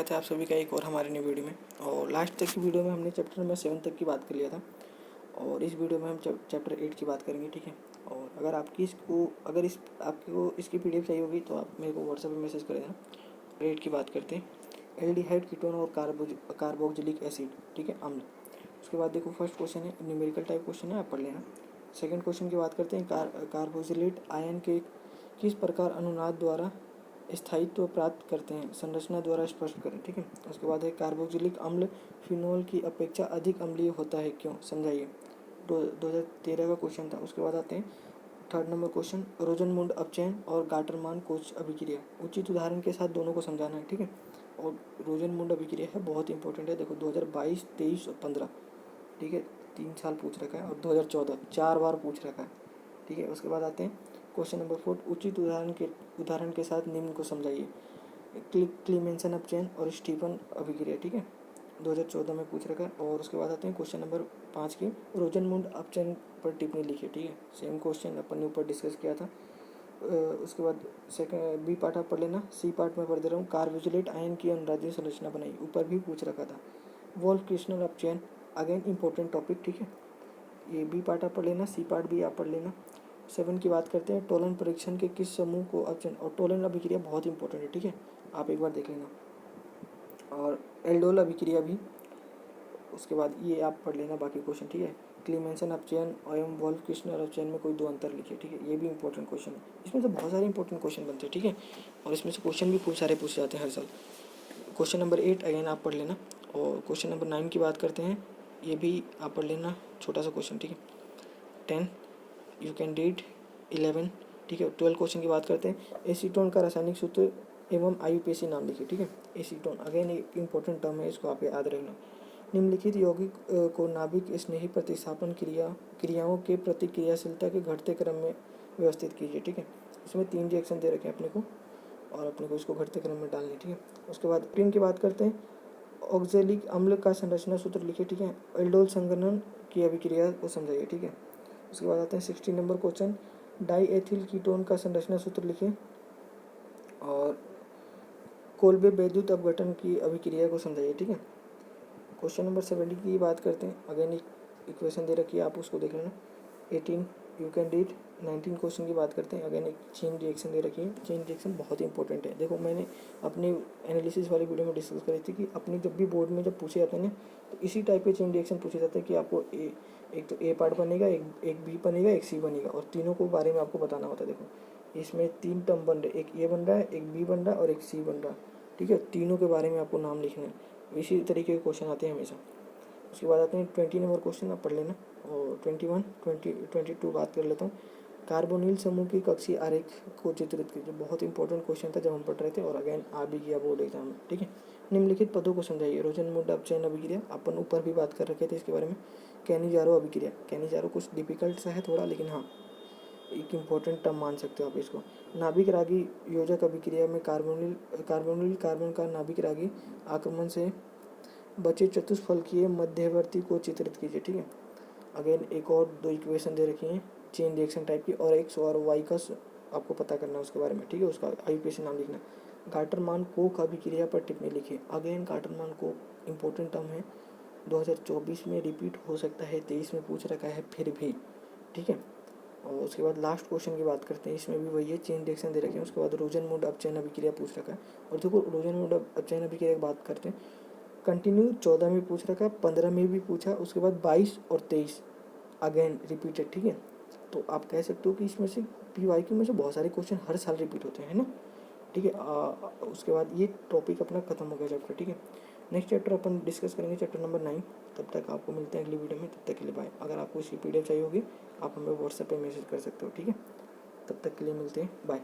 स्वागत है आप सभी का एक और हमारे नई वीडियो में। और लास्ट तक की वीडियो में हमने चैप्टर नंबर 7 तक की बात कर लिया था और इस वीडियो में हम चैप्टर 8 की बात करेंगे, ठीक है। और अगर आपको इसकी पीडीएफ चाहिए होगी तो आप मेरे को व्हाट्सएप पे मैसेज कर देना। 8 की बात करते हैं, एल्डिहाइड कीटोन और कार्बोक्सिलिक एसिड, ठीक है, अम्ल। उसके बाद देखो फर्स्ट क्वेश्चन है, न्यूमेरिकल टाइप क्वेश्चन है, आप पढ़ लेना। सेकंड क्वेश्चन की बात करते हैं, कार्बोक्सिलेट आयन के किस प्रकार अनुनाद द्वारा स्थायित्व प्राप्त करते हैं, संरचना द्वारा स्पष्ट करें, ठीक है। उसके बाद है कार्बोक्सिलिक अम्ल फिनोल की अपेक्षा अधिक अम्लीय होता है, क्यों, समझाइए। 2013 का क्वेश्चन था। उसके बाद आते हैं थर्ड नंबर क्वेश्चन, रोजनमुंड अपचयन और गाटरमान कोच अभिक्रिया, उचित उदाहरण के साथ दोनों को समझाना है, ठीक है। और रोजनमुंड अभिक्रिया है, बहुत इंपॉर्टेंट है। देखो 2022, 23 और 15, ठीक है, 3 साल पूछ रखा है। और 2014 4 बार पूछ रखा है, ठीक है। उसके बाद आते हैं क्वेश्चन नंबर 4, उचित उदाहरण के साथ निम्न को समझाइए। क्लीमेंसन अपचयन और स्टीफन अभिक्रिया, ठीक है, 2014 में पूछ रखा है। और उसके बाद आते हैं क्वेश्चन नंबर 5 की, रोजनमुंड अपचयन पर टिप्पणी लिखिए, ठीक है। सेम क्वेश्चन अपन ने ऊपर डिस्कस किया था। उसके बाद सेकंड बी पार्ट आप पढ़ लेना। सी पार्ट में पढ़ दे रहा हूँ, कार्बोक्सिलेट आयन की अनुनादीय संरचना बनाई, ऊपर भी पूछ रखा था। वोल्फ क्रिस्टल अपचयन, अगेन इंपॉर्टेंट टॉपिक, ठीक है। ये बी पार्ट आप पढ़ लेना, सी पार्ट भी आप पढ़ लेना। 7 की बात करते हैं, टोलन परीक्षण के किस समूह को अपचयन, और टोलन अभिक्रिया बहुत इंपॉर्टेंट है, ठीक है, आप एक बार देख लेना। और एल्डोल अभिक्रिया भी, उसके बाद ये आप पढ़ लेना बाकी क्वेश्चन, ठीक है। क्लीमेंसन अपचयन एवं वोल्फ क्रिस्टल अपचयन में कोई दो अंतर लिखिए, ठीक है, ये भी इंपॉर्टेंट क्वेश्चन है। इसमें से बहुत सारे इंपॉर्टेंट क्वेश्चन बनते हैं, ठीक है। और इसमें से क्वेश्चन भी खूब सारे पूछे जाते हैं हर साल। क्वेश्चन नंबर 8 अगेन आप पढ़ लेना। और क्वेश्चन नंबर 9 की बात करते हैं, ये भी आप पढ़ लेना, छोटा सा क्वेश्चन, ठीक है। 10 यू कैन रीड 11, ठीक है। 12 क्वेश्चन की बात करते हैं, एसीटोन का रासायनिक सूत्र एवं आईयूपीएसी नाम लिखिए, ठीक है। एसीटोन अगेन एक इंपॉर्टेंट टर्म है, इसको आप याद रखना। निम्नलिखित यौगिक को नाभिक स्नेही प्रतिस्थापन क्रियाओं के प्रतिक्रियाशीलता के घटते क्रम में व्यवस्थित कीजिए, ठीक है। इसमें 3 रिएक्शन दे रखे हैं अपने को और अपने को इसको घटते क्रम में डालनी, ठीक है। उसके बाद प्रीन की बात करते हैं, ऑक्जेलिक अम्ल का संरचना सूत्र लिखिए, ठीक है। एल्डोल संघनन की अभिक्रिया को समझाइए, ठीक है। उसके बाद आते हैं 16 नंबर क्वेश्चन, डाईएथिल कीटोन का संरचना सूत्र लिखिए। और कोल्बे वैद्युत अपघटन की अभिक्रिया को समझाइए, ठीक है। क्वेश्चन नंबर 70 की बात करते हैं, अगेन एक इक्वेशन दे रखी है, आप उसको देख लेना। 18 यू कैन रीड। 19 क्वेश्चन की बात करते हैं, अगेन एक चेन रिएक्शन दे रखी है। चेन रिएक्शन बहुत इंपॉर्टेंट है। देखो मैंने अपनी एनालिसिस वाली वीडियो में डिस्कस करी थी कि अपनी जब भी बोर्ड में जब पूछे जाते हैं तो इसी टाइप के चेन रिएक्शन पूछे जाते हैं कि आपको एक तो ए पार्ट बनेगा, एक बी बनेगा, एक सी बनेगा, और तीनों को बारे में आपको बताना होता है। देखो इसमें 3 टर्म बन रहे, एक ए बन रहा है, एक बी बन रहा है और एक सी बन रहा है, ठीक है। तीनों के बारे में आपको नाम लिखना है। इसी तरीके के क्वेश्चन आते हैं हमेशा। उसके बाद आते हैं 20 नंबर क्वेश्चन, आप पढ़ लेना। और 21, 22 बात कर लेता हूँ, कार्बोनिल समूह की कक्षीय आरेख को चित्रित कीजिए, बहुत इंपॉर्टेंट क्वेश्चन था जब हम पढ़ रहे थे और अगेन आ भी गया बोर्ड एग्जाम में, ठीक है। निम्नलिखित पदों को समझाइए। रोजनमुंड अपचयन अभिक्रिया, अपन ऊपर भी बात कर रखे थे इसके बारे में। कैनिजारो अभिक्रिया, कैनिजारो कुछ डिफिकल्ट सा है थोड़ा, लेकिन हाँ एक इम्पॉर्टेंट टर्म मान सकते हो आप इसको। नाभिक रागी योजक अभिक्रिया में कार्बोनिल कार्बन का नाभिक रागी आक्रमण से बचे चतुष्फलकीय मध्यवर्ती को चित्रित कीजिए, ठीक है। अगेन एक और 2 इक्वेशन दे रखी हैं चेन रिएक्शन टाइप की, और एक्स और वाई का आपको पता करना है उसके बारे में, ठीक है। उसका आईयूपीएसी नाम लिखना। गाटरमान कोक अभिक्रिया पर टिप्पणी लिखिए। Again Gattermann Coke important term है, 2024 में रिपीट हो सकता है, 23 में पूछ रखा है फिर भी, ठीक है। और उसके बाद लास्ट क्वेश्चन की बात करते हैं, इसमें भी वही है, चेन रिएक्शन दे रखे हैं। उसके बाद रोजनमुंड अपचयन अभिक्रिया पूछ रखा है। और देखो रोजनमुंड अपचयन अभिक्रिया की बात करते हैं, कंटिन्यू 14 में पूछ रखा है, 15 में भी पूछा, उसके बाद 22 और 23 अगेन रिपीटेड, ठीक है। तो आप कह सकते हो कि इसमें से पीवाईक्यू में से बहुत सारे क्वेश्चन हर साल रिपीट होते हैं ना, ठीक है। उसके बाद ये टॉपिक अपना खत्म हो गया चैप्टर, ठीक है। नेक्स्ट चैप्टर अपन डिस्कस करेंगे, चैप्टर नंबर 9। तब तक आपको मिलते हैं अगली वीडियो में, तब तक के लिए बाय। अगर आपको इसकी पीडीएफ चाहिए होगी आप हमें व्हाट्सएप पे मैसेज कर सकते हो, ठीक है। तब तक के लिए मिलते हैं, बाय।